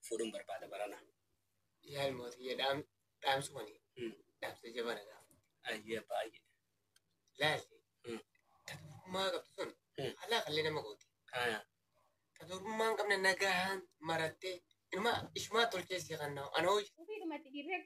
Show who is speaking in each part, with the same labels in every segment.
Speaker 1: فورم بربادة برانا.
Speaker 2: يا الموت يا دام سوني دام سجبنا
Speaker 1: أيه باي.
Speaker 2: لا ما قبضون هلا خلينا مقودي تدور ما قمنا نجاهن مرتين إنما إيش ما تقول شيء غنى أنا وش
Speaker 3: وفي ما تجي رك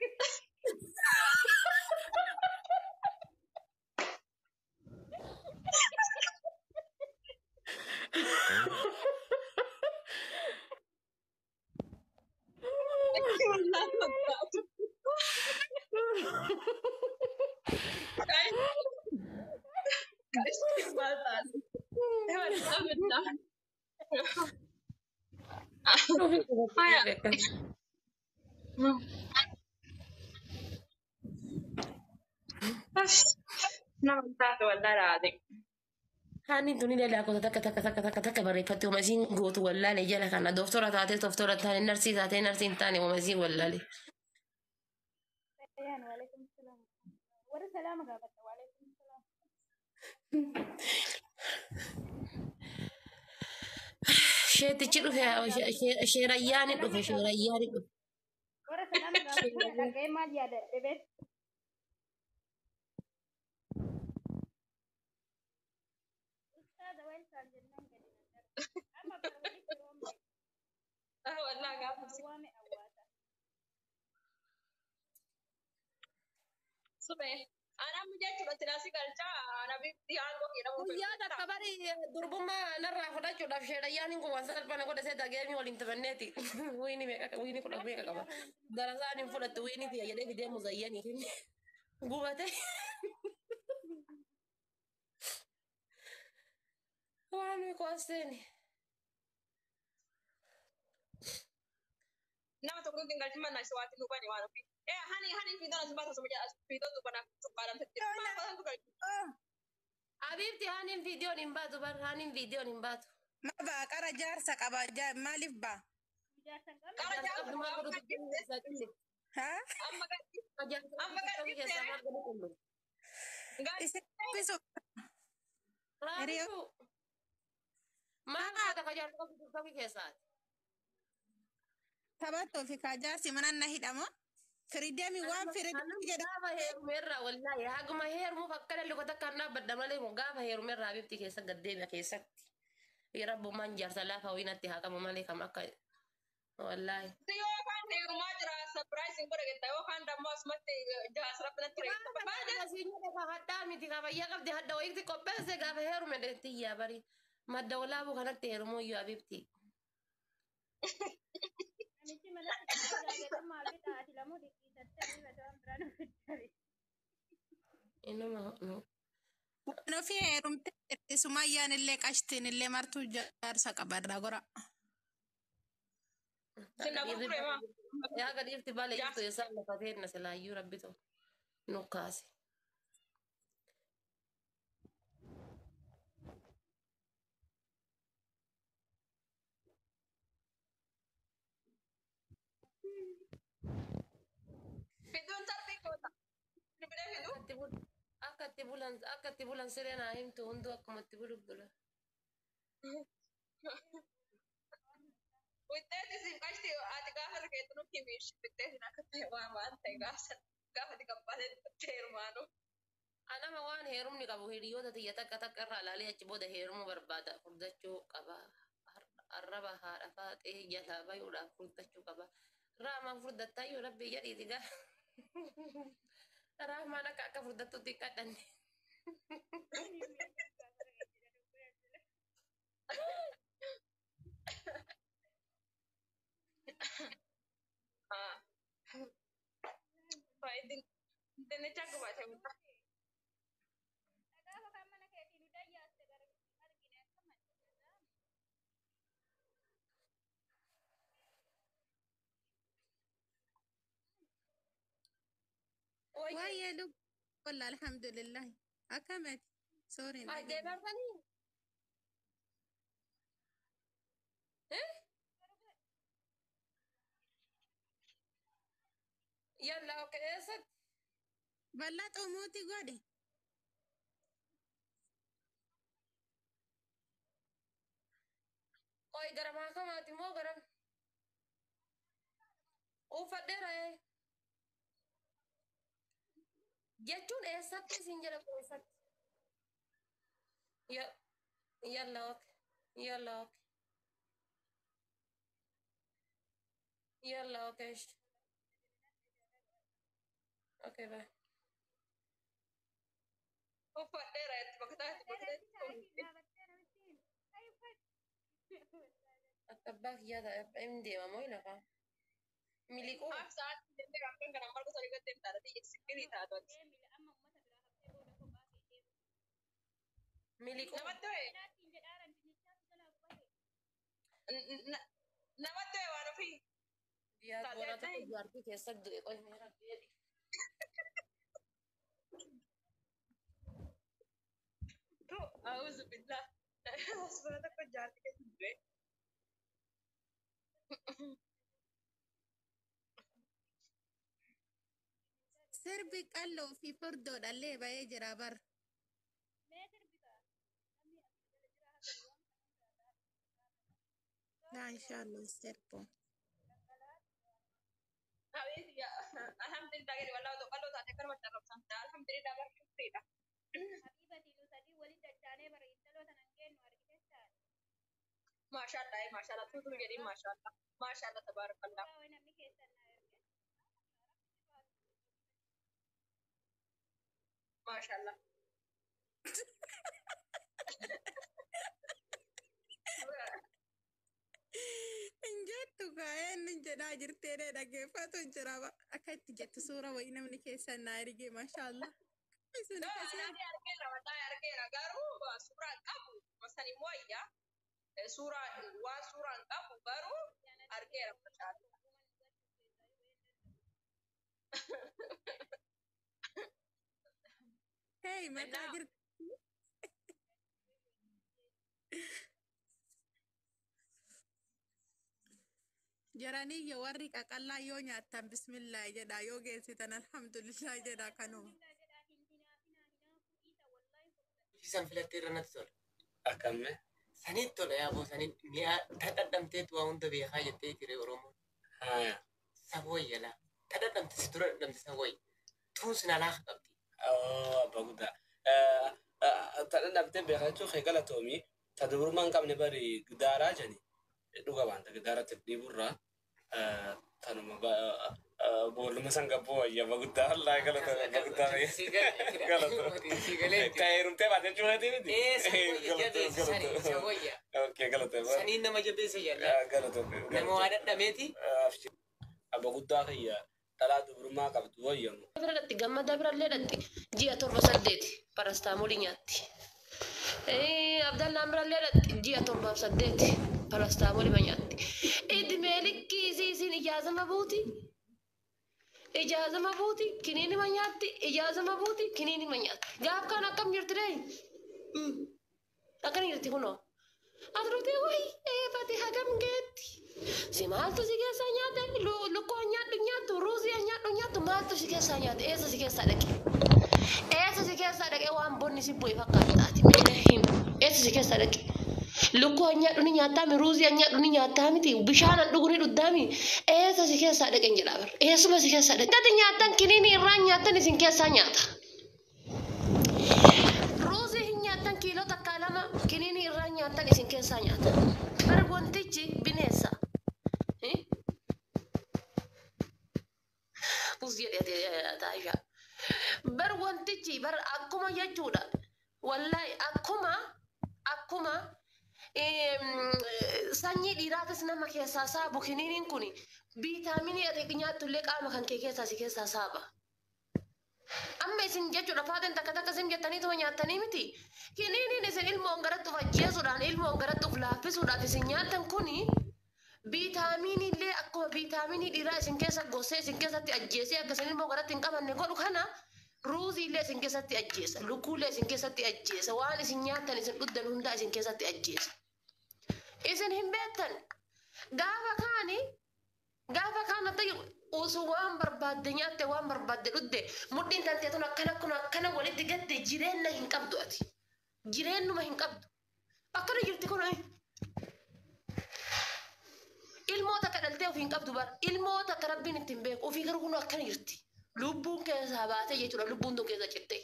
Speaker 4: Namantato alla radio.
Speaker 5: هاني دوني لا كنت تك بريفتي ومزين قوت ولا لي جالك أنا دكتورة تاتي دكتورة تاني نرسي تاتي نرسي تاني ومزين ولا لي
Speaker 3: يعني وعليكم السلام ورا سلامة قابلت وعليكم السلام
Speaker 5: شيء تجرو فيها شيء رياني دو شيء رياني دو
Speaker 3: ورا سلامة قابلت لقي ما جاد ببيت أستاذ وين كان جنان قدنا أما برودي كروم
Speaker 4: والله قاعد
Speaker 3: أوامي أواتا
Speaker 4: صبح أنا مجاي تناسي قالتا أنا بيبدي عنده كده
Speaker 5: ويا ده كباري دربما نرى خدا شو شيء رياني كو وانسال بنا كده سيدا جيمي ولا انترنتي ويني كده بيك كمان دراساني فلت ويني في يدي في دي مزيني قوتي وانا كويسني
Speaker 4: nama to gudin galti man na swati no bani wala fi hani fi dana zubata so ja fi do bana so bana te ma ba to galti
Speaker 5: حبيبتي هاني الفيديو نباتو بر هاني الفيديو نباتو
Speaker 6: ما بقى كرا جارسة كبا جار مالف با
Speaker 4: kara ja
Speaker 5: قبل ما قلت
Speaker 6: ها
Speaker 4: amma
Speaker 6: يسبسو
Speaker 5: رابشو ما هذا كجار تقول كيسات
Speaker 6: تباتو في كجارسي من النهيد أما فريدامي وان فريدامي جدا
Speaker 5: غابة هير مرة والله حق ما هير مو فكر اللي كنت كنا بدنا لي مو غابة هير مرة حبيبتي كيسة قديمة كيسة يا رب من جار سلافة وينتي هكا مالي كم أكا والله
Speaker 4: tiyo kan ne ma jira surprising ko daga tayo kan da mas mate ja sarap na tire
Speaker 5: ما أنا سيني ده هدامي تي غابة يا قبل هدا ويكتي كوبس غابة هير مدتي يا بري ما الدولة بو كانت تيرمو يا حبيبتي
Speaker 3: Anichi mana kita malu taati lamu dikisatani badam beranu fitari.
Speaker 5: إنما
Speaker 6: أنا في رمت سمايان اللي قشتين اللي مرتو جارسة كبرنا قرأ
Speaker 5: يا قدير تبالي يفتو يسال لفتين نسلا يو ربيتو نقاسي
Speaker 4: bidon tarbi ko ta bidon bidon
Speaker 5: akatibulan sirena himtu undu akamatibulo bula
Speaker 4: ويتاتي سي قاشتي اتي غافر كيتنو كيميش بتاتي نكتي وما انت غاسل غافر دي كبالة تيرمانو
Speaker 5: ana ma waan heerumni qabu hiriyoota tiyya takka takka irraa ilaalee achi booda heerumuu barbaada furdachuu qaba arraba haadha faaxee jalaa bayuudhaaf furdachuu qaba raamaan furdattaa yoo rabbii jedhiiti gaa raamaan akka furdattutti kadhanne
Speaker 4: فايدين دني تاكو باتي
Speaker 6: ويا لب والله الحمد لله أكمل سوري
Speaker 5: addee bartanii yalla oke eessatti
Speaker 6: بلات أموتي قولي
Speaker 5: qoy gara maakamaati moo gara Uffadheera jechuun eessatti isin jedha eessatti? Yalla okay. Yalla okay. Yalla okay. Okay bye.
Speaker 4: uffadheera itti
Speaker 5: Akka abbaa kiyyaa ta'a hin deemamoo lafa miliquu
Speaker 4: maaf sa'aatii jennee kan kana marga sadi gattee hin taate sigirii taatu ati
Speaker 5: miliquu
Speaker 4: namatti ho'e namatti ho'e waan ofii
Speaker 5: yaa boona tokko jaartii keessa du'e qoy meera beedi.
Speaker 4: Auzu billah asbara tokko jaartii keessa du'e.
Speaker 6: Sirbi qalloo fi furdoodhallee ba'ee jira bar. Laa inshaallah sirbo.
Speaker 4: Habis ya alhamdulillah gadi wallahu to qallo taate kan wacce rabsan alhamdulillah barki freeda. Mashallah tutu jadi mashallah tabarakallah. Mashallah.
Speaker 6: Injettu kaayeen jedhaa jirtee dhaggeeffatu jira akka itti jettu suura wayii namni keessan naa ergee maashaallah.
Speaker 4: Nanti argeera garuu suuraan qabu masani wayya suuraan qabu garuu argeera maashaallah.
Speaker 6: Hey mataa jirtu. Jaranii yoo warri qaqallaa yoo nyaattan bismillah jedha yoo geessitan alhamdulillah jedha kanuma.
Speaker 2: Isan filattee irra natti tola.
Speaker 1: Akkamitti?
Speaker 2: Sanitti tola yaaboo saniin mi'a dhadhamteetu waa hunda beekaa jettee ture Oromoon. Saba wayyala. Dhadhamte si dura dhadhamte saba wayya. Tuun sin alaa qabdi.
Speaker 1: Abbaa guddaa. Dhadhamtee beekaa jechuun eegala toomii tadurummaa hin qabne bari gidaaraa jani. Dhuga waanta gidaaratti dhiiburraa tanuma boolluma san gabboo wayya baguddaa allaa galata baguddaa heerumtee baatee cuunatee miti. Galata.
Speaker 2: Saniin nama jabeessa jalla.
Speaker 1: Galata.
Speaker 2: Nama waa dhadhameeti.
Speaker 1: Abbaa guddaa kiyya dhalaa dubrummaa qabdu wayyamu.
Speaker 5: Biratti gammada birallee dhatti ji'a 7-8 parastaamoolii nyaatti. Abdallaan birallee dhatti ji'a 7-8 parastaamoolii ma nyaatti. Idmeelikki isiin ijaazama buuti. Ijaazama buuti kiniini ma nyaatti. Ijaazama buuti kiniini ma nyaatti. Gaaf kan akkam jirti dee? Akkan jirti kunoo. Asirratti wayi eefati hagam geetti. Si maaltu si keessaa nyaate? Lukkoo nyaadhu ruuzii nyaadhu maaltu si keessaa nyaate? Eessa si keessaa dhaqe? Eessa si keessaa dhaqe waan bonni si bu'e fakkaataati. Eessa si keessaa dhaqe? Lukkoo nyaadhu ni nyaataami ruuzii nyaadhu ni nyaataamiti bishaan dhuguu ni dhuddaami. Eessa si keessaa dhaqe jedhaa bar? Eessuma si keessaa dhaqe? Gati nyaatan kiniini irraa nyaatan isin keessaa nyaata. Ruuzii hin nyaatan kiiloo takka lama kiniini irraa nyaatan isin keessaa nyaata. Bar wantichi bineensa. Bar wantichi bar akkuma jechuudha. Wallahi akkuma sanyii dhiiraatis nama keessaa saabu kiniiniin kun biitaaminii ati nyaatullee qaama kan kee keessaa si keessaa saaba. Amma isin jechuudha faatiin takka isin jettaniituma nyaattanii miti. Kiniiniin isin ilmoon garattuuf ajjeesuudhaan ilmoon garattuuf laaffisuudhaaf isin nyaattan kuni biitaaminii illee akkuma biitaaminii dhiiraa isin keessa gossee isin keessatti ajjeesee akka isin ilmoo garatti hin qabanne godhu kana ruuzii illee isin keessatti ajjeesa lukkuullee isin keessatti ajjeesa waan isin nyaattan isin dhuddan hundaa isin keessatti ajjeesa. Isin hin beektan gaafa kaanatti osoo waan barbaadde nyaatte waan barbaadde dhudde mudhiin tanteetun akkana walitti gatte jireenya hin qabdu ati jireenyuma hin qabdu akkana jirti kun ilmoota kadhaltee ofiin qabdu bara ilmoota akka rabbiin ittiin beeku ofii garuu kun akkana jirti lubbuun keessaa baatee jechuudha lubbuun tun keessa cittee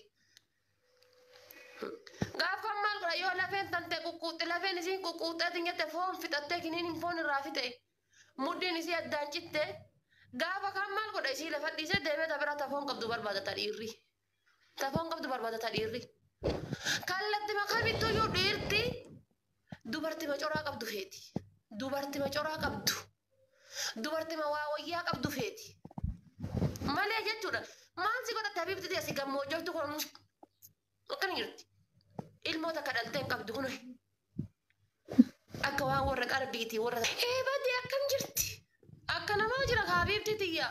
Speaker 5: gaafa maal godha yoo lafeen tantee quqquuxxe lafeen isiin quqquuxxee nyette foon fixattee kiniin foon irraa fixe muddiin isii addaan citte gaafa kan maal godha isii lafa dhiisee deemee tabira tafoon qabdu barbaadata dhiirri tafoon qabdu barbaadata dhiirri kallatti makaa bittuu yoo dhiirti dubartii macoraa qabdu feeti dubartii macoraa qabdu dubartii waa wayyaa qabdu feeti malee jechuudha maal si godhatte habiibti asi gammoojjootu kun akkana jirti ilmoota kadhaltee hin qabdu kun akka waan warra qarbiiti warra badee akkam jirti akka namaa jira habiibti tiyya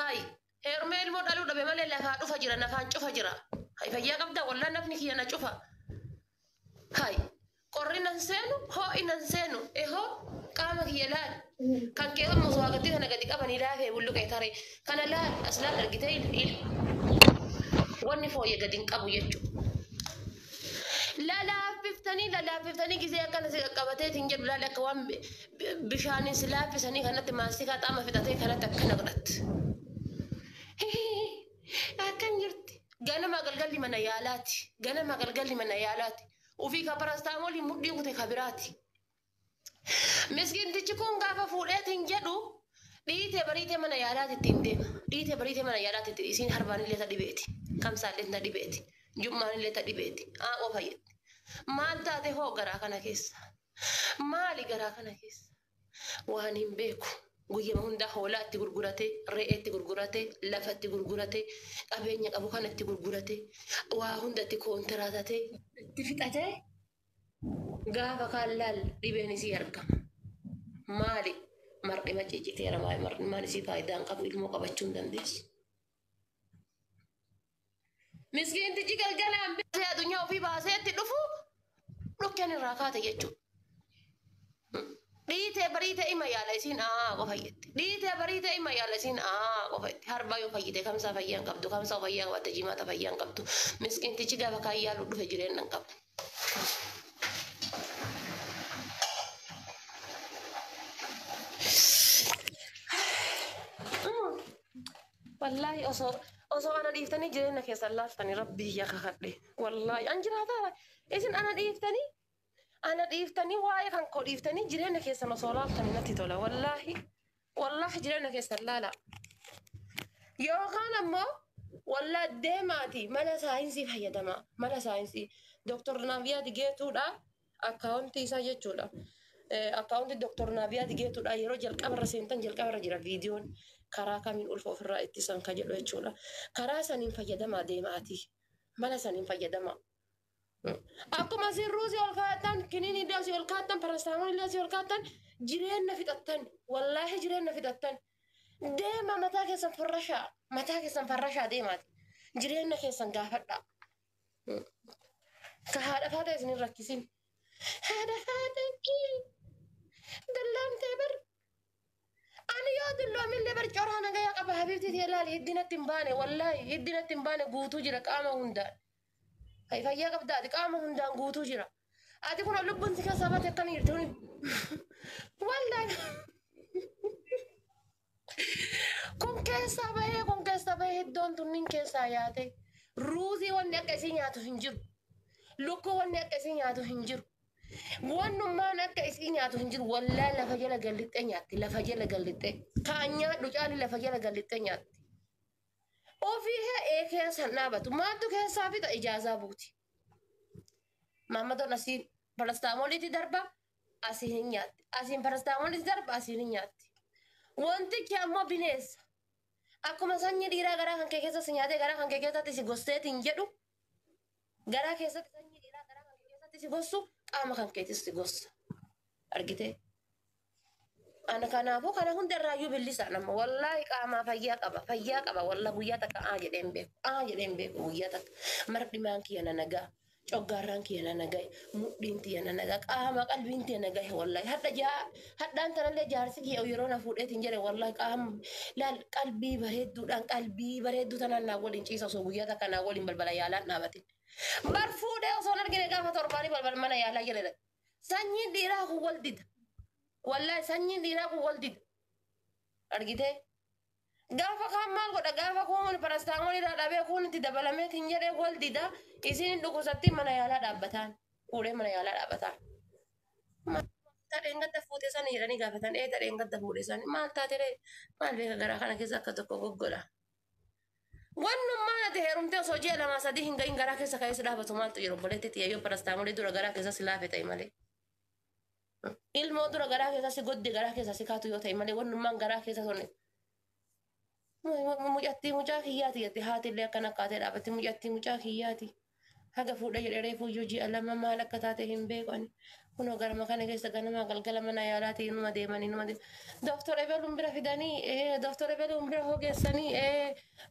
Speaker 5: hay heerumee ilmoo dhaluu dhabe malee lafaa dhufa jira nafaan cufa jira hay fayyaa qabda wallaan nafni kiyya na cufa hay qorri nan seenu ho'i nan seenu ehoo qaama kiyya laal kan kee ammoo waaqatti kana gadi qabanii laafee bulluqee taree kana laal as laal argitee wanni fooyyee gadi hin qabu jechuudha. Lalaaffiftanii gisee akkana si qaqqabatee hin jedhu laala akka waan bishaanii si laaffisanii kanatti maastikaa xaama fixatee kanatti akkana godhatti. Akkan jirti. Ganama galgalli mana yaalaati. Ganama galgalli mana yaalaati. Ufii ka parastaamoolii mudhii kute ka biraati. Miskiintichi kun gaafa fuudheetiin jedhu dhiitee bariitee mana yaalaati ittiin deema. Dhiitee bariitee mana yaalaati ittiin isiin harbaanillee ta dhibeeti. Kamsaallee ta dhibeeti. Jummaanillee ta dhibeeti. Aaqoo fayyaddi. Maal taate hoo garaa kana keessa? Maali garaa kana keessa? Waan hin beeku. Guyyama hundaa hoolaa itti gurguratee, re'ee itti gurguratee, lafa itti gurguratee, qabeenya qabu kana itti gurguratee, waa hunda itti koontiraatee, itti fixatee gaafa kaan laal dhibeen isii argama. Maali? Marqi maciiciteera maal isii faayidaan qabu ilmoo qabachuu hin dandeessu. Miskiintichi galgalaan beekee addunyaa ofii baasee itti dhufu dhukkeen irraa kaate jechuudha. Dhiitee bariitee ima yaala isiin qofa jetti. Dhiitee bariitee ima yaala isiin qofa jetti. Harbaa yoo fayyite kamsaa fayyaan qabdu kamsaa fayyaan qabatte jimaata fayyaan qabdu. Miskiintichi gaafa kaan yaalu dhufe jireenya hin qabu. Wallahi osoo ana dhiiftanii jireenya keessan laaftanii rabbii yaa kakadhe. Wallahi an jiraataa isin ana dhiiftanii waa'ee kan koo dhiiftanii jireenya keessan osoo laaftanii natti tola. Wallahi jireenya keessan laala. Yookaan ammoo wallahi deemaati mala saayinsii fayyadama. Mala saayinsii Dr. Naaviyaa Digeetuudha akkaawuntii isaa jechuudha. Akkaawuntii Dr. Naaviyaa Digeetuudha yeroo jalqabarra seentan jalqabarra jira viidiyoon. Karaa kamiin ulfa ofirraa ittisan ka jedhu jechuudha. Karaa saniin fayyadamaa deemaati. Mala saniin fayyadamaa. Akkuma isin ruusii ol kaa'atan, kiniin hiddaa si ol kaa'atan, parastaamoon illee si ol kaa'atan, jireenya fixattan. Wallaahi jireenya fixattan. Deema mataa keessan farrashaa. Mataa keessan farrashaa deemaati. Jireenya keessan gaafadhaa. Ka haadha faata isin hin rakkisin. Haadha faata dallaamtee bar. Ani yoo dulloomillee barcooraan nagayaa qaba habiibti ilaali hiddinatti hin baane wallaahi hiddinatti hin baane guutuu jira qaama hundaan. Fayyaa qabdaati qaama hundaan guutuu jira. Ati kun lubbuun si keessaa baate akkana jirti wallaahi. Kun keessaa bahee iddoon tunniin keessaa yaate ruuzii wanni akka isii nyaatu hin jiru. Lukkuu wanni akka isii nyaatu hin jiru. Wannummaan akka isii nyaatu hin jiru wallaahi lafa jala gallixxee nyaatti lafa jala gallixxee kaan nyaadhu caali lafa jala gallixxee nyaatti. Ofii he'ee keessan dhaabatu maattu keessaa fixa ijaazaa buuti. Maammadoon asiin parastaamooliitti darba asiin hin nyaatti. Asiin parastaamooliitti darba asiin hin nyaatti. Wantichi ammoo bineensa. Akkuma sanyii dhiiraa garaa kan kee keessatti nyaatee garaa kan kee keessatti si gosteetiin jedhu garaa keessatti sanyii dhiiraa garaa kan kee keessatti si gossu qaama kan keetis si gossa. Argitee? Ana kanaafuu kana hundarraayyuu billisaa nama wallaahi qaamaa fayyaa qaba walla guyyaa takka jedheen beeku guyyaa takka mardimaan kiyya na nagaa coggaarraan kiyya na nagaa mudhiin tiyya na nagaa qaama qalbiin tiyya na nagaa wallaahi hadhaan tanallee jaarsi kiyya yeroo na fuudheetiin jedhe wallaahi qaama laal qalbii bareedduu tanaan naa waliin ciisa osoo guyyaa takka naa waliin balbala yaalaan dhaabatin bar fuudhee osoo argine gaafa torbaanii balbala mana yaalaa jedhe sanyiin dhiiraa kun wal dida. والله سنين دينا ولدي أرجيته gaafa kaan maal godha gaafa kun parastaamoon irraa dhabee kun itti dabalamee hin jedhee wal dida isin dhukkubsatti mana yaalaa dhaabbataan fuudhee mana yaalaa dhaabbataan. Tadheen gadda fuutee sana jedhanii gaafatan tadheen gadda fuudhee sana maal taatee maal beeka garaa kana keessa akka tokko goggodha. Wannummaan ati heerumtee osoo ji'a lamaa sadii hin gahin garaa keessa kaa'ee dhaabatu maaltu jiru obboleetti xiyyayyoo parastaamoolii dura garaa keessa si laafe ta'e malee. Ilmoo dura garaa keessa si godde garaa keessa si kaatu yoo ta'e malee wannummaan garaa keessa sonne. Mucattii mucaa kiyyaati jetti haatillee akkana akkaatee dhaabatti mucattii mucaa kiyyaati. Haga fuudha jedhee fuuyyuu ji'a lama maal akka taate hin beekani. Kunoo garama kana keessa ganamaa galgala mana yaalaati numa deemanii. Dooktora Ebeluun bira fidanii dooktora Ebeluun bira hogeessanii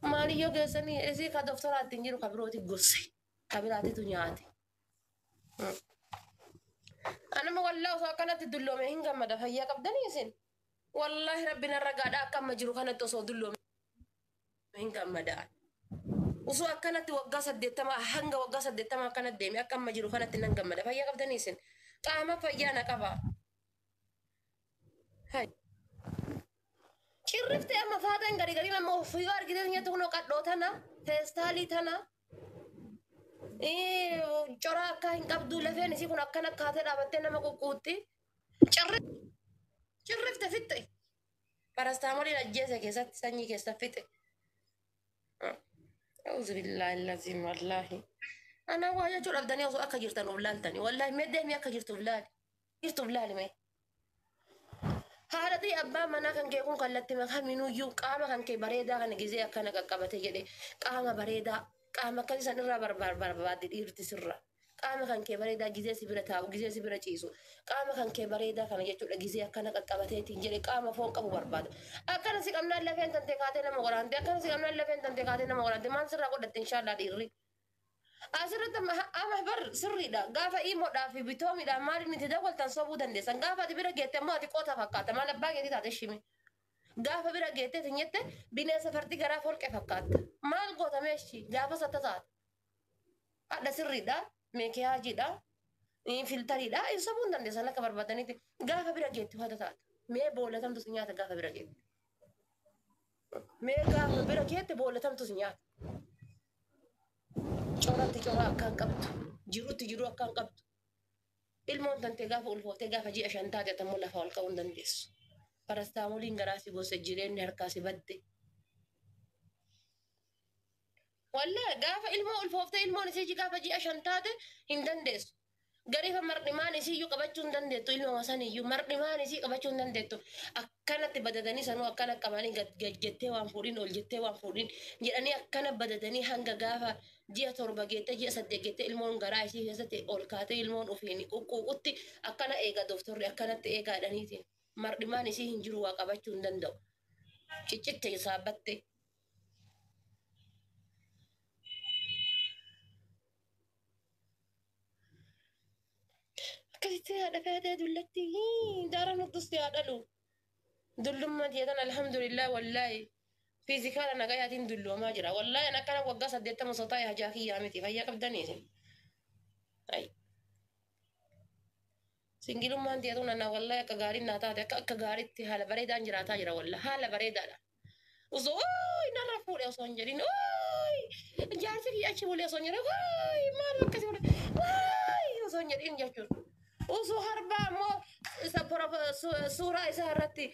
Speaker 5: maaliyyoo geessanii isii ka dooktoraatti hin jiru ka birooti gorse ka biraatitu nyaate. Anama wallaa osoo akkanatti dulloome hin gammada fayyaa qabdanii isin. Wallaahi rabbiin irra gaadhaa akka amma jiru kanatti osoo dulloome. Hin gammadaan. Osoo akkanatti waggaa 80 hanga waggaa 80 akkanatti deeme akka amma jiru kanatti nan gammada. Fayyaa qabdanii isin. Qaama fayyaa na qaba. Hai. Cirriftee amma faataan garii nama ofii argitee nyaatuu kunoo qadhoo tana feestaalii tana. Cora akka hin qabdu lafeen isii kun akkana akkaatee dhaabattee nama quqquutti. Cirrifte fitte. Parastaamoliin ajjeese keessatti sanyii keessa fitte. أعوذ بالله العظيم والله أنا واجد جرب دنيا وسو أكجر تنوبلال تاني والله ما دهم يكجر تبلال يرتبلال ما هذا دي أبا منا كان كيكون قلت ما كان منو يوم قام كان كي بريدا كان جزء كان كقبته جدي قام بريدا قام كان سنرا بر بعد يرتسرا قام كان كي بريدا جزء سبرة تاو جزء سبرة تيسو قام كان كي بريدا كان يجتول جزء كان كقبته تيجي قام فوق أبو برباد أكان سيكمنا لفين تنتقاتنا مغران أكان سيكمنا لفين تنتقاتنا مغران ما نسرا قدرت إن شاء الله ديري أسرت أما بر سري دا قافا إيمو دا في بيتومي دا ماري نتداول تنصبو دندسان قافا تبرا جيت ما تقوتها فكاتا ما لباقي دي تاتشيمي قافا برا جيت تنيت بنا سفرتي غرا فولك فكاتا ما القوتا ماشي قافا ستتات هذا سري دا ميكياجي دا فلتري دا ينصبون دندسان لك بربادني قافا برا جيت هذا تات مي بولتم تسنيات قافا برا جيت مي قافا برا جيت بولتم تسنيات Coratti coraa akkaan qabdu jirutti jiru akkaan qabdu ilmoon tante gaafa ulfooftee gaafa ji'a 5 taate atammoo lafa ol ka'uu hin dandeessu. Parastaamoliin garaasi gosa jireenyi harkaasi badde. Wallee gaafa ilmoo ulfooftee ilmoon isii gaafa ji'a 5 taate hin dandeessu. Gariifa mar'imaan isiiyyuu qabachuu hin dandeettu ilmoo saniyyuu mar'imaan isii qabachuu hin dandeettu. Akkanatti badadanii sanuu akkana qabanii gajjettee waan fuudhin ol jettee waan fuudhin jedhanii akkana badadanii hanga gaafa ji'a 7 geette ji'a 8 geette ilmoon garaa isii keessatti ol kaatee ilmoon ofiin quqquuqutti akkana eega dooftorri akkanatti eegaadhaniitiin mar'imaan isii hin jiru waa qabachuu hin danda'u. Ciccitte saabbatte. Akkasitti haadha feetee dullatti daara nutusti haadhalu. Dullummaa jeetan alhamdulillah wallaahi. Fiizikaala nagayaatiin dulloomaa jira. Wallaahi an akkana waggaa 80 osoo taa'e hajaa kiyyaa miti fayyaa qabdanii isin. Singilummaan jeetun anna wallaahi akka gaariin naa taate akka gaariitti haala bareedaan jiraataa jira wallaahi haala bareedaadha. Osoo narra fuudhee osoo hin jedhin jaarsi kiyya achi bulee osoo hin jedhin maal akkasii bulee osoo hin jedhin jechuudha. Osoo harbaa ammoo suuraa isaa irratti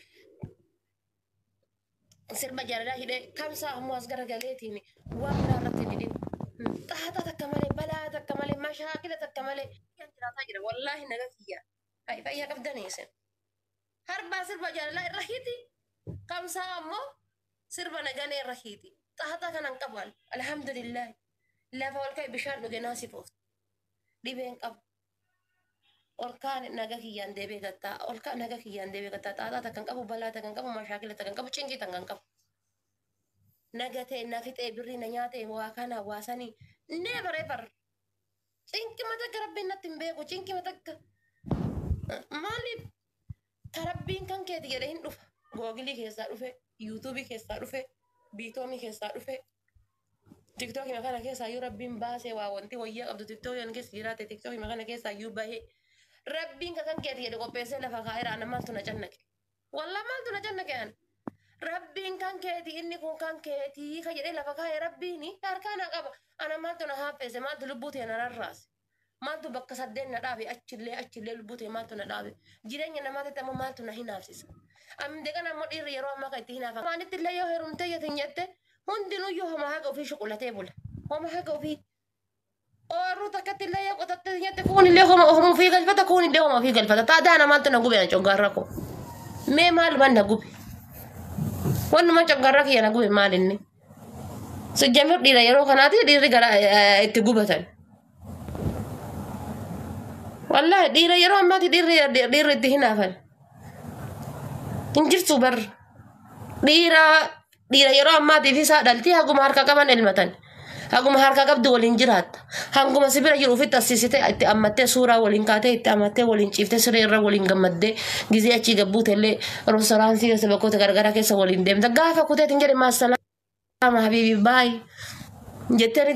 Speaker 5: sirba jaalalaa hidhee kamsaa ammoo as garagaleetiin waan biraa irratti hidhin xaaxaa takka malee balaa takka malee mashaakila takka malee jiraataa jira wallaahi naga kiyya fayyaa qabdanii isin harbaa sirba jaalalaa irra hiti kamsaa ammoo sirba naganee irra hiti xaaxaa kanan qabu alhamdulillah lafa ol ka'e bishaan dhuge naasifuuf dhibeen qabu olkaan naga kiyyaan deebee gattaa olkaan naga kiyyaan deebee gattaa xaaxaa takkan qabu balaa takkan qabu mashaakila takkan qabu cinkii takkan qabu naga ta'e na fixee birrii na nyaatee waa kana hawaasanii nee baree bar cinkii matakka rabbiin natti hin beeku cinkii matakka maaliif tarabbiin kan keeti jedhee hin dhufa googilii keessaa dhufe yuutuubii keessaa dhufe biitoomii keessaa dhufe tiktookii makana keessaa yoo rabbiin baasee waa wanti wayyaa qabdu tiktookiin keessa jiraate tiktookii makana keessaa yoo bahee ربين كان كيتي يدقو بيسي لفا خير أنا مالتو نجنك والله مالتو نجنك يعني ربين كان كيتي إني كون كان كيتي خير لفا خير ربيني أركانا قبا أنا مالتو نهافيسي مالتو لبوتي أنا الراس مالتو بك سدين ندابي أتشلي لبوتي مالتو ندابي جيرين ينماتي تمو مالتو نهي نافسيس أم دقنا مدير يروح ما كيتي هنا فما نتلا يوهرم تيتي هندنو يوهما هاقو في شقلة بولا وما هاقو في أورو تكتي لا يقو تتنيا تكون اللي هم في قلبة تكون اللي هم في قلبة تا دانا مالتو نقوبي أنا جنقرقو مي مال من نقوبي وانو ما جنقرق يا نقوبي مال إني سجمر دي لا يروح خناتي دي رجال تقوبة والله دي لا يروح ما دي رد هنا فل إنجرت بر دي لا يروح ما دي في سادلتي هاقو مهاركا كمان المتن Aku harka gabdu walin jirat. Hangu masih bira jiru fit asisite itti amatte sura walin kate itti amatte walin cifte sirra walin gammadde gizi achi gabbu telle restoranti se bakote gargara kesa walin dem gafa kute tingere masalama habibi bye. Jetteri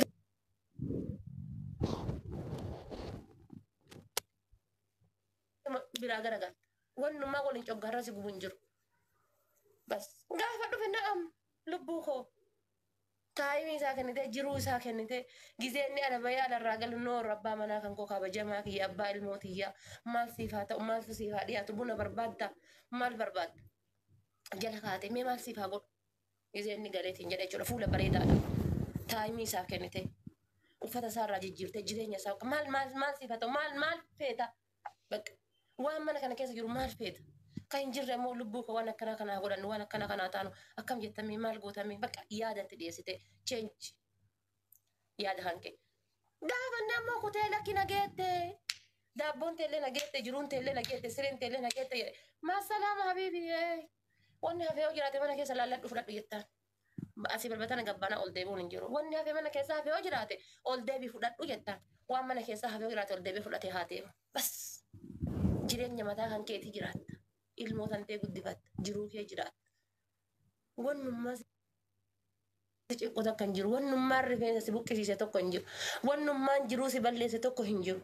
Speaker 5: bira garaga. Wannu ma walin coggarra si gubunjur. Bas gafa du fena am lubbuko. تايمي ساكنته جرو ساكنته جزيني أنا بيا على الرجل نور ربا منا كان كوكا بجماعك يا أبا الموتية مال صفات ومال صفات يا تبونا بربادة مال برباد جل خاتي مي مال صفات قول جزيني قالت إن جل فولا بريدة تايمي ساكنته وفتا صار راجل جيرته جزيني ساك مال صفات ومال فيتا بك وام منا كان كيس جرو مال فيتا كاين جرى مو لبوك وانا كنا هقول وانا كنا تانو اكم جتمي مال قوتمي بك ياده تديسته تشينج ياد هانكي دافا نمو كوتيلا كنا جيت دابون تلنا جيت جرون تلنا جيت سرين تلنا جيت ما السلامه حبيبي وانا في وجرات وانا كيس لا دفرت جتا اسيب البتانا غبانا اول ديبون نجرو وانا في وانا كيس في وجرات اول ديبي فدت جتا وانا كيس في وجرات اول ديبي فدت هاتي بس جيرين متى هانكي تجرات ilmoo tantee guddifatte jiruu kee jiraatte wannummaa xiqqoo takka hin jiru wannummaan rifeensa si buqqisiise tokko hin jiru wannummaan jiruu si balleesse tokko hin jiru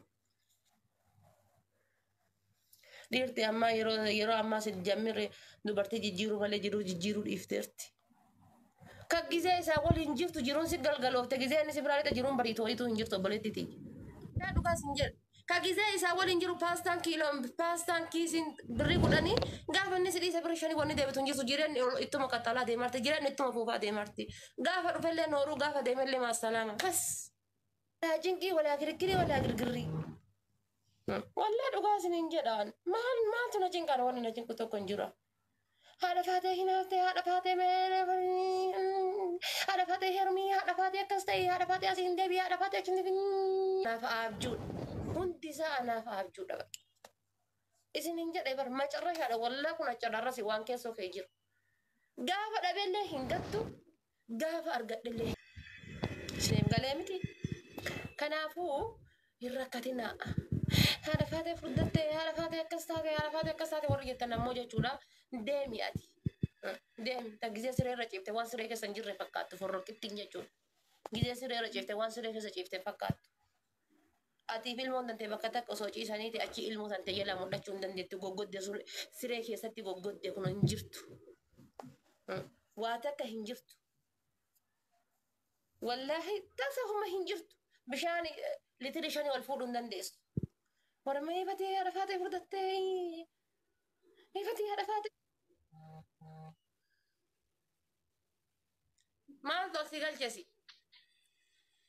Speaker 5: dhiirti ammaa yeroo ammaa si jammirre dubartii jijjiiruu malee jiruu jijjiiruu dhiifteerti ka gizee isaa waliin jirtu jiruun si galgaloofte gizee inni si biraa lixa jiruun bariitu wayituu hin jirtu obboleettiti yaa dhugaas hin jedhu كجزء يساول إنجرو باستان كيلو باستان كيسين بريكو داني قاف الناس اللي يسافر شاني وني دبي تنجي سجيران إتما كتلا دي مرتي جيران إتما فوفا دي مرتي قاف رفلة نورو قاف دي ملي مع السلامة بس لا جنكي ولا كركري ولا كركري والله رقاس نينجران ما تنجين كانوا ولا نجين كتو كنجرا هذا فاتح هنا هذا فاتح هذا فاتح هرمي هذا فاتح كستي هذا فاتح أسين دبي هذا فاتح شندي نافع hundi saa naaf abjuudha bakki isin hin jedhe bar macarrashaadha wallaa kun acararrasi waan keessoo kee jiru gaafa dhabeellee hin gattu gaafa argadhellee isiniif galee miti kanaafuu hin rakkatinaa haadha faatee furdattee haadha faatee akkas taate warri jettan ammoo jechuudha deemi ati deemi ta gizee siree irra ciifte waan siree keessa hin jirre fakkaattu forroqittiin jechuudha gizee siree irra ciifte waan siree keessa ciifte fakkaattu ati filmoon dante bakka takka osoo ciisaniiti achi ilmoo tante jala mul'achuu hin dandeettu goggodde siree keessatti goggodde kun hin jirtu waa takka hin jirtu wallaahi tasa huma hin jirtu bishaan litiri shanii ol fuudhuu hin dandeessu warma ifatee haadha faatee furdattee ifatee haadha faatee maal tolsi galchesi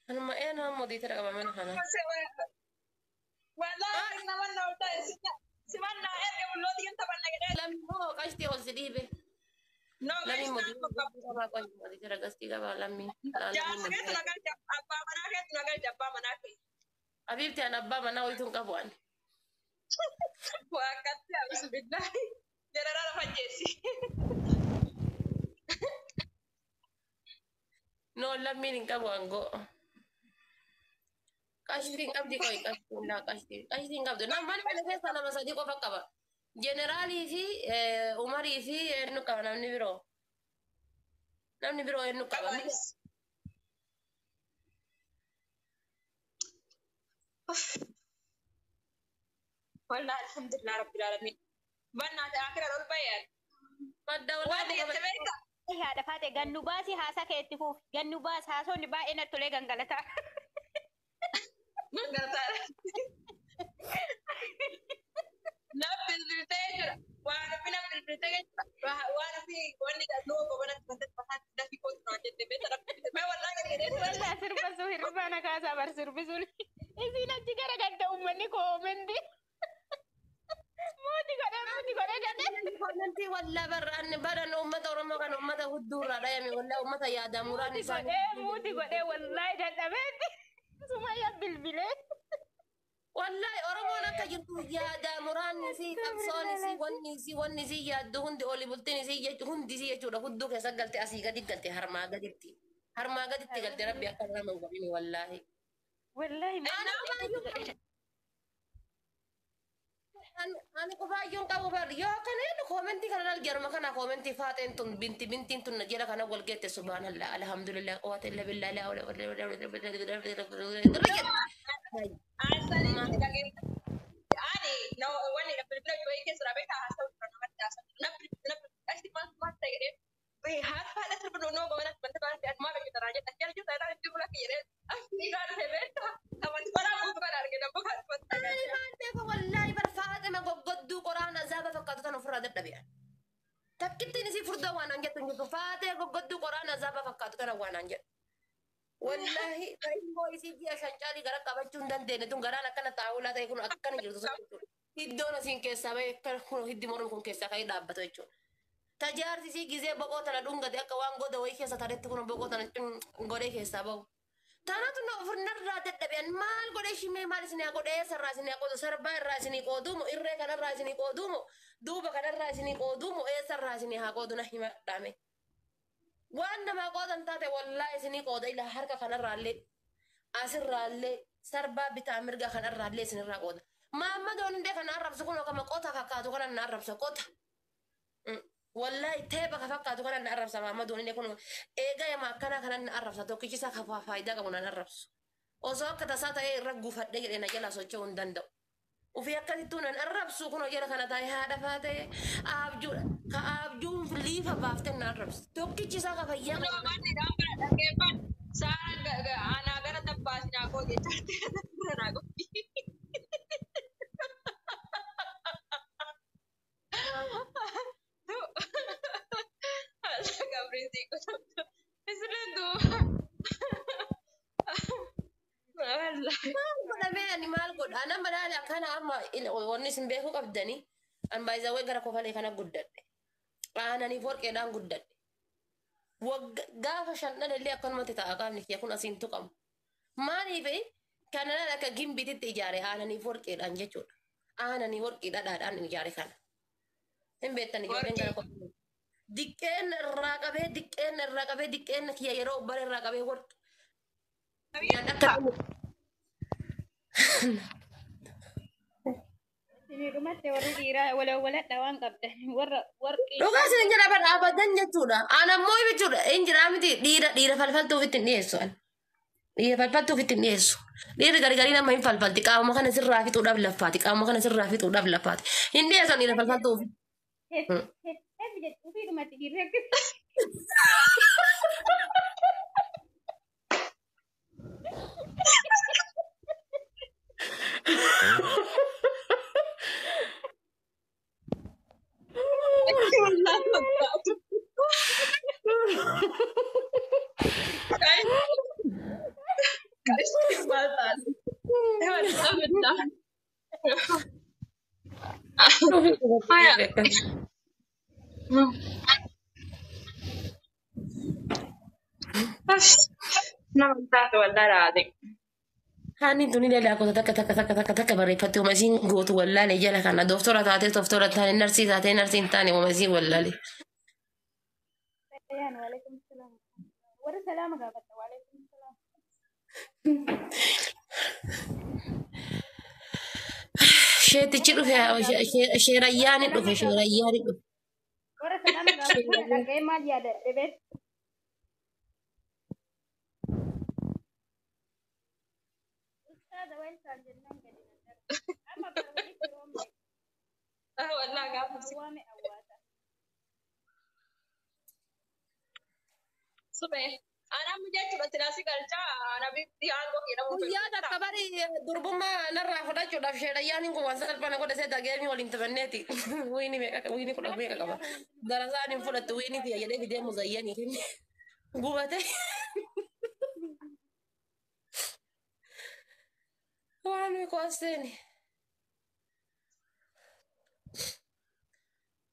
Speaker 5: anuma eenaa modii tara qabameen kana
Speaker 4: والله إحنا منا وتاي سمعنا إرجع باللودي أنت بنا كده
Speaker 5: لم هو قشتي هو سديبه
Speaker 4: no
Speaker 5: لمي
Speaker 4: guys
Speaker 5: مودي
Speaker 4: نعم
Speaker 5: ما قشتي مودي ترى قشتي قبل لمي
Speaker 4: يا سكت نقل أبا مناك نقل جبا مناك
Speaker 5: حبيبتي أنا أبا منا ويتون قبوان
Speaker 4: وأكيد يا بسم الله جرى فجيسي
Speaker 5: no لمي نقبوان جو قشتي قبدي كوي قشتي لا قشتي قبدي نعم ماني من الناس أنا مساجي كوفا كبا جنرالي في عمري في إنه كبا نامني برو إنه كبا
Speaker 4: والله الحمد لله رب العالمين بنات آخر البيان
Speaker 5: Madda
Speaker 4: وانا
Speaker 5: walaa
Speaker 4: يتبعك
Speaker 3: Haadha faate gannu baasii haasaa kee itti fuuf. Gannu baas haasonni baay'ee natti tolee gangalataa.
Speaker 4: من قالت نفس البيتين وانا في نفس البيتين وانا في وانا قالوا وانا كنت بحث ده في كنت راجعت البيت انا ما والله قاعد
Speaker 3: Walaa sirba suu hirribaa na kaasaa bar sirbi sun. Isiin achi gara gadda uummanni koomendi. Mooti godhee gadee.
Speaker 5: Koomenti walaa barraanne baran uummata Oromoo kan uummata hudduurraa dhayame walaa uummata yaada muraan
Speaker 3: Mooti
Speaker 5: isaanii.
Speaker 3: godhee muuti godhee wallaahi dadhabeetti. Sumayya bilbilee.
Speaker 5: Wallahi Oromoon akka jirtu yaada muraanni si qabsoon si wanni si yaaddu hundi oli bultiin si jechu hundi si jechuudha hudduu keessa galte asii gadi galte harmaa gaditti galte rabbi akka nama hin godhini wallahi.
Speaker 3: Wallaahi
Speaker 5: Ani kufaayyuun qabu bar yoo kana koomenti kana dalgerma kana koomenti faateen tun bintiin tun jala kana wal geette subhanallah alhamdulillah quwwata illa billah la hawla wala
Speaker 4: ani no wani na pilipila yo yake sura bai ta hasa na mata na pilipila asi ma ma ta gare bai har fa da turbo no ba wannan banda ba ta ma bai ta raje ta kyar ju ta da ju la kire asi ga da beta awan bara mu ba da ga ba ka ta
Speaker 5: Ay, mante ko wallahi bar Fatima goggoddu Qur'ana zaba fakkatu tan ofirra dadhabe. Takkitti ni si furda waan anjettu njitu Fatima goggoddu Qur'ana zaba fakkatu tan waan anjettu. Wallahi baringo isi jiya shancali gara qabachuu dandeene tun garaan akkana taa'ulaa ta'e kun akkana jirtu sun iddoon asiin keessaa ba'e kun hiddi mormu kun keessaa ka'ee dhaabbatu jechuudha. Tajaarsi si gizee boqoo tana dhungate akka waan goda wayii keessa taretti kun boqoo tana godhee keessaa ba'u. Tanatu na ofirnarraa dadhabeen maal godhee shimee maal isinii godhee sarraa isinii qoodu sarbaa irraa isinii qoodumu irree kanarraa isinii qoodumu duuba kanarraa isinii qoodumu eessarraa isinii haa qoodu na hima dhaame. Waan namaa qoodan taate wallahi isinii qooda ilaa harka kanarraallee asirraallee sarbaa bitaa mirga kanarraallee isinirraa qooda. Maammadoon hundee kana arrabsu kun akkama qota fakkaatu kana na arrabsa qota. Wallahi teeba ka fakkaatu kana na arrabsa maammadoon hundee kun eega yama akkana kana na arrabsa tokkichisa ka faayidaa qabu na arrabsu. Osoo akka tasaa ta'ee irra guufadhee jedhee na jala socho'uu hin danda'u. Ufii akkasittuu nan arrabsu kun jala kana taa'ee haadha faatee abjuudha. Ka abjuun liifa baaftee na arrabsu. Tokkichisa ka fayyaa
Speaker 4: no
Speaker 5: qabu.
Speaker 4: mani da bara da ke ban sara ga ana gara tabbas na ko ge ta na ko Gabriel ko isredo wallahi
Speaker 5: Godhamee ani maal godha? Ana madaala kana amma wanni isin beekuu qabdanii an baay'izawee gara kofalee kana guddadhe. Aananiif warqeedhaan guddadhe. Gaafa shannan illee akkanumatti ta'a qaamni kiyya kun asiin tuqamu. Maaliif kanaan akka gimbititti ijaare aananiif warqeedhaan jechuudha. Aananii warqii dhadhaadhaan ijaare kana. Hin beektan ijoolleen gara kofalee. Diqqeen irraa qabee diqqeen kiyya yeroo bara irraa qabee warqii.
Speaker 3: Dhumatti warri dhiiraa waladha waan qabdan warra warqii.
Speaker 5: Dhugaa isin jira bara abadan jechuudha. Anammoo jechuudha hin jiraa miti dhiira falfaltuuf ittiin dhiyeessu. Dhiira falfaltuuf ittiin dhiyeessu. Dhiirri gargarii nama hin falfalti qaama kana sirraa fixuudhaaf laffaati. Qaama kana sirraa fixuudhaaf laffaati. Hin dhiyeessan dhiira falfaltuuf.
Speaker 3: Heefi jechuun ofii dhumatti dhiirri akkasii.
Speaker 4: Naman tato wala rade.
Speaker 5: Hani tuni lala ko taka barreeffatti umasiin gootu wallaale jala kana doktora taate taane narsii taate narsiin taane umasiin wallaale.
Speaker 3: Ayaan waalaikum salaam. Warra salaama gaafata waalaikum salaam.
Speaker 5: Sheetichi dhufe sheerayyaani dhufe.
Speaker 3: Warra salaama gaafata dhaga'ee maal yaadadhe beet. Ustaaza waan isaan jennaan gadi أما برولي في يوم
Speaker 4: والله قاعد
Speaker 3: أوامي أواتا
Speaker 4: صبح أنا مجيت بس ناسي قلت أنا بيبدي عنده كده مو
Speaker 5: Guyyaa akka bari durbummaa narraa fudhachuudhaaf sheedhayyaan kun waan salphana godha seeta geemii waliin taphanneeti. Wiini kudha beeka qaba. Darasaan hin fudhattu wiini tiyya jedhee fidee muzayyanii gubate. Waan mikooseeni.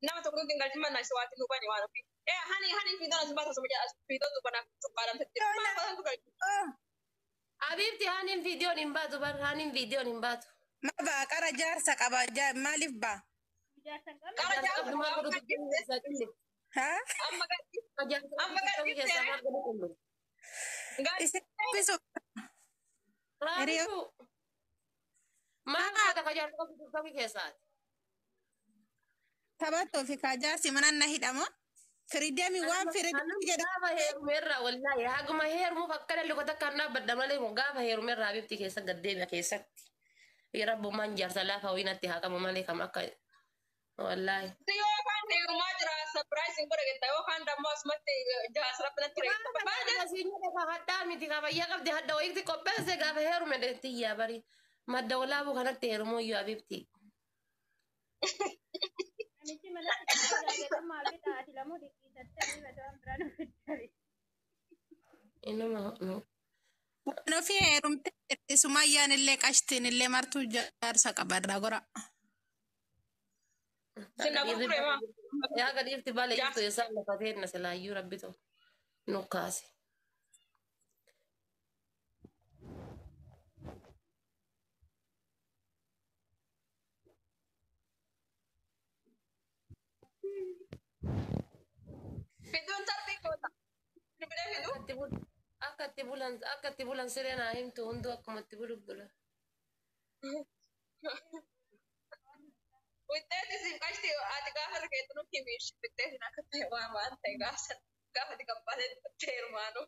Speaker 4: nama tokko tinggal cuma nasi wati lupa ni walau hani video nasi bahasa semuanya video tuh pernah sekarang terjadi apa tuh kayak
Speaker 5: Abibti hanin viidiyoon hin baatu bar hanin viidiyoon hin baatu.
Speaker 6: Ma baa qara jaarsa qaba maaliif baa?
Speaker 3: Jaarsan qabna
Speaker 4: Karena
Speaker 5: Jaarsa
Speaker 4: jauh
Speaker 5: qabdumaa godhu tuqqee keessaa qille.
Speaker 6: Haa?
Speaker 4: amma kan
Speaker 5: Jaarsa
Speaker 4: Amma kan
Speaker 5: qabdu keessaa maal godhu qille.
Speaker 4: enggak
Speaker 6: Isin bisu
Speaker 5: Raabisu maal goota ka jaarsa qabdu tuqqee keessaati.
Speaker 6: taphattoo fi kaa jaarsi mana na hidhamoo? Firideemi waan firideemi jedha.
Speaker 5: Gaafa heerumeerraa wallaahi haguma heerumuuf akka dhalli kota kan dhaabbadda malee gaafa heerumeerraa bifti keessa gaddeebi'a keessatti. Rabbummaan jaarsa laafaa wiinatti haa qabu malee kam akka wallaahi.
Speaker 4: itu yo kan di rumah jelas surprise yang pada kita yo kan damo semati jelas rapna tere
Speaker 5: Haddaa miti kabayyaa qabdi hadda wayiitti qopheesse gaafa heerume deettiyyaa bari madda walaabuu kanatti heerumuu iyyuu abibti.
Speaker 3: namichi malatti tajaajila maal bitaati lamoo dhiqqiisattanii badaan biraan ofittari.
Speaker 5: Inuma
Speaker 6: Waan ofii heerumte jirti sumayyaan illee qashtiin illee martuu jaarsa qabarraa gora.
Speaker 4: Sina kukure ma
Speaker 5: yaa gadiifti baala jirtu isaan lafatee na silaayyuu rabbitu nukkaase.
Speaker 4: video ntar kota di beda video
Speaker 5: Akka itti bulan siree naa himtu hunduu akkuma itti bulu bula.
Speaker 4: Wite di sini pasti ada gambar kayak itu nuki wish wite di nak tewa mantai gasan gaffa di kampanye termanu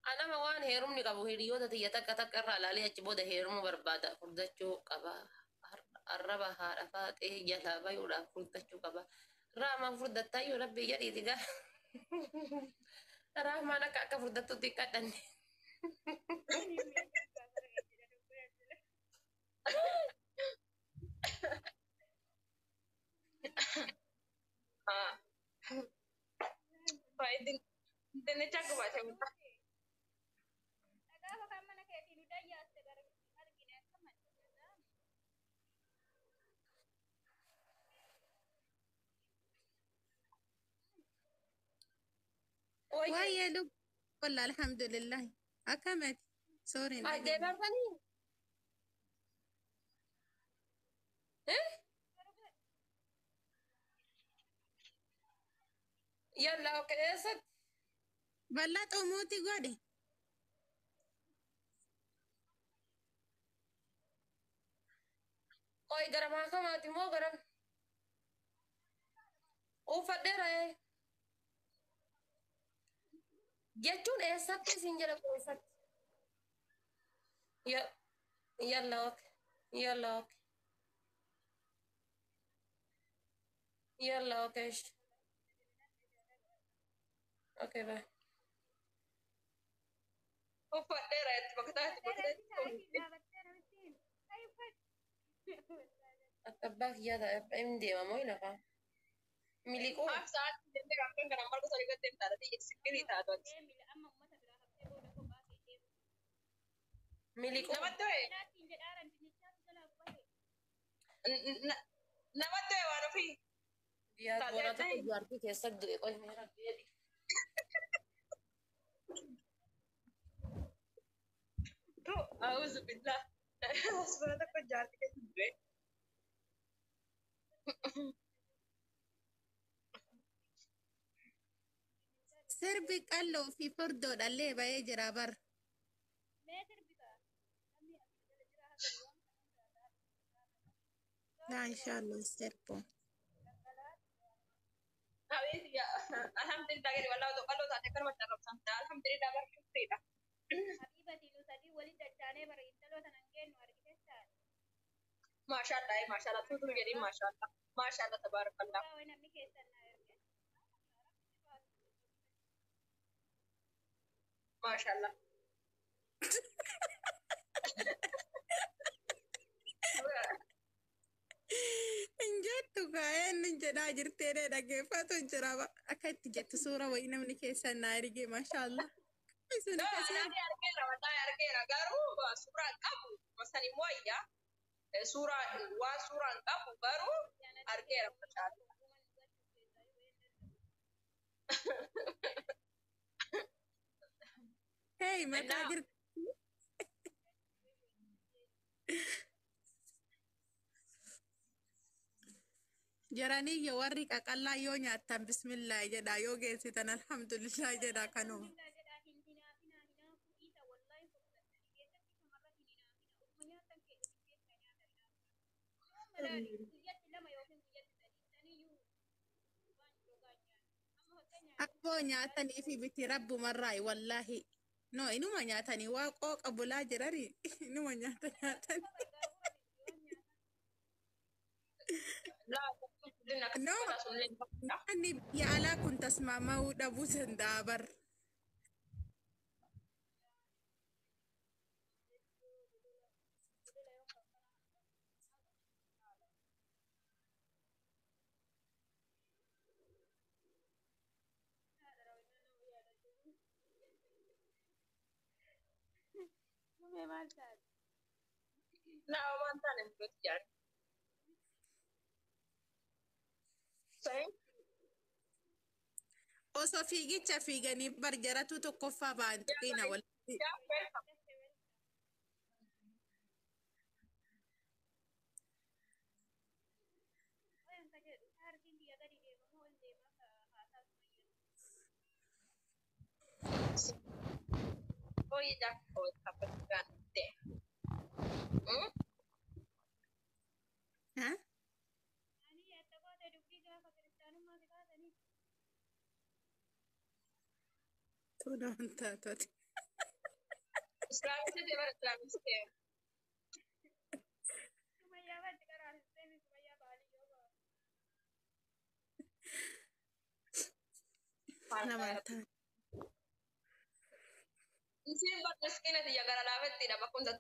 Speaker 5: Anama waan heerumni qabu hiriyoota tiyya takka takka irraa ilaalee achi booda heerumuu barbaada furdachuu qaba. Arraba haadha faaxee jalaa bayuudhaaf furdachuu qaba. Raamaan furdattaa yoo rabbi jedhiiti gaa. Raamaan akka furdattuutti kadhanne.
Speaker 4: ah baik dan cakap macam itu
Speaker 3: Gaafa kan mana keetii nu dayyaaste gara argine akka manchisa.
Speaker 6: Waayee lubbu walla alhamdulillahi. Akkamati? Sooriin.
Speaker 5: Addee bartanii? Yalla oke eessatti?
Speaker 6: Bal'aa xumuuti godhe.
Speaker 5: Qoy gara maakamaati moo gara uffadheera jechuun eessatti isin jedha eessatti? Yalla oke yalla oke yalla oke oke bye.
Speaker 4: Ufadheera itti bakkataa
Speaker 5: Akka abbaa kiyyaa ta'e hin deemamoo hin hafaa? Miliquu
Speaker 4: maaf sa'aatii jennee kan kana marga sadii gattee hin taate sikirii taatu ati
Speaker 3: Amma uummata biraa haftee booda kophaa kee
Speaker 5: miliquu
Speaker 4: namatti ho'e
Speaker 3: deemu. Jedhaaran dinnichaatu jalaa bu'ate.
Speaker 4: namatti ho'e waan ofii
Speaker 5: yaa boona tokko jaartii keessatti du'e qoy meera jedhi.
Speaker 4: tuh auzu billah sebenarnya takut jahat kayak gue
Speaker 6: Sirbi qalloo fi furdoodhallee ba'ee jira bar.
Speaker 3: Mee sirbitaa? Namni as jala jira haga waan
Speaker 6: Laa inshaallah sirbu.
Speaker 4: habis ya alhamdulillah gini walau tuh kalau tadi kan macam sampai alhamdulillah bersyukur
Speaker 3: Habibatii nu sadii waliin dachaanee bara intaloo tanan kennu argiteettaan.
Speaker 4: ما شاء الله ما شاء الله توتو جديد ما شاء الله ما شاء الله تبارك الله
Speaker 3: Suuraa wayi namni keessan na erge.
Speaker 4: ما شاء الله
Speaker 6: Injettu kaayeen nin jedhaa jirteedha dhaggeeffatu jira akka itti jettu suura wayii namni keessan naa erge maashaallah. Sun
Speaker 4: لا
Speaker 6: akkasii
Speaker 4: أنا أركيرا والله أركيرا قالوا سورة قبو مثلا مويا سورة وسورة قبو قالوا أركيرا ما شاء الله
Speaker 6: hey mataa
Speaker 4: Now,
Speaker 6: jirti. Jaranii yoo warri qaqallaa yoo nyaattan bismillah jedha yoo geessitan alhamdulillah jedha kanuma.
Speaker 3: Alhamdulillah jedhaa hin hinaafina hinaafuu dhiisa wallahi fudhatanii keessatti shamarran hin hinaafina utuma nyaatan keessa keessa nyaatan yoo malaali guyyatti lama yookiin guyyatti sadii saniyyuu waan dhugaa nyaata amma fakkeenya
Speaker 6: Akkoo nyaatanii fi biti rabbumarraayi wallahi. No inuma nyaatanii waa qooqa bulaa jirani inuma nyaatan.
Speaker 4: لا لنا
Speaker 6: No
Speaker 4: كذا سنين
Speaker 6: nyaanni biyya alaa kun tasmaama'uu dhabuu danda'a bar.
Speaker 3: Mumee maal taate?
Speaker 4: لا ما أنت نمت يعني صحيح
Speaker 6: Osoo fiigicha fiiganii bar jaratu tokkoffaa ba'an tuqina wallahi.
Speaker 4: يا welcome
Speaker 3: Wayan ka jedhu harkiin biyya gadi deemamoo ol deemaa haasaa
Speaker 4: Oye ya oh está perfectamente
Speaker 6: Ha?
Speaker 3: ani yaadda baate dubbii gaafa kiristaanummaa si kaasanii
Speaker 6: Tuna wantaatoti.
Speaker 4: إسلامي تجيب إسلامي تجيب
Speaker 3: sumayyaa baatti qaraasistee sumayyaa baalii yoo ba'a.
Speaker 6: Namantaa.
Speaker 4: Isiin bakka miskiina tiyya gara laafettidha bakkumsa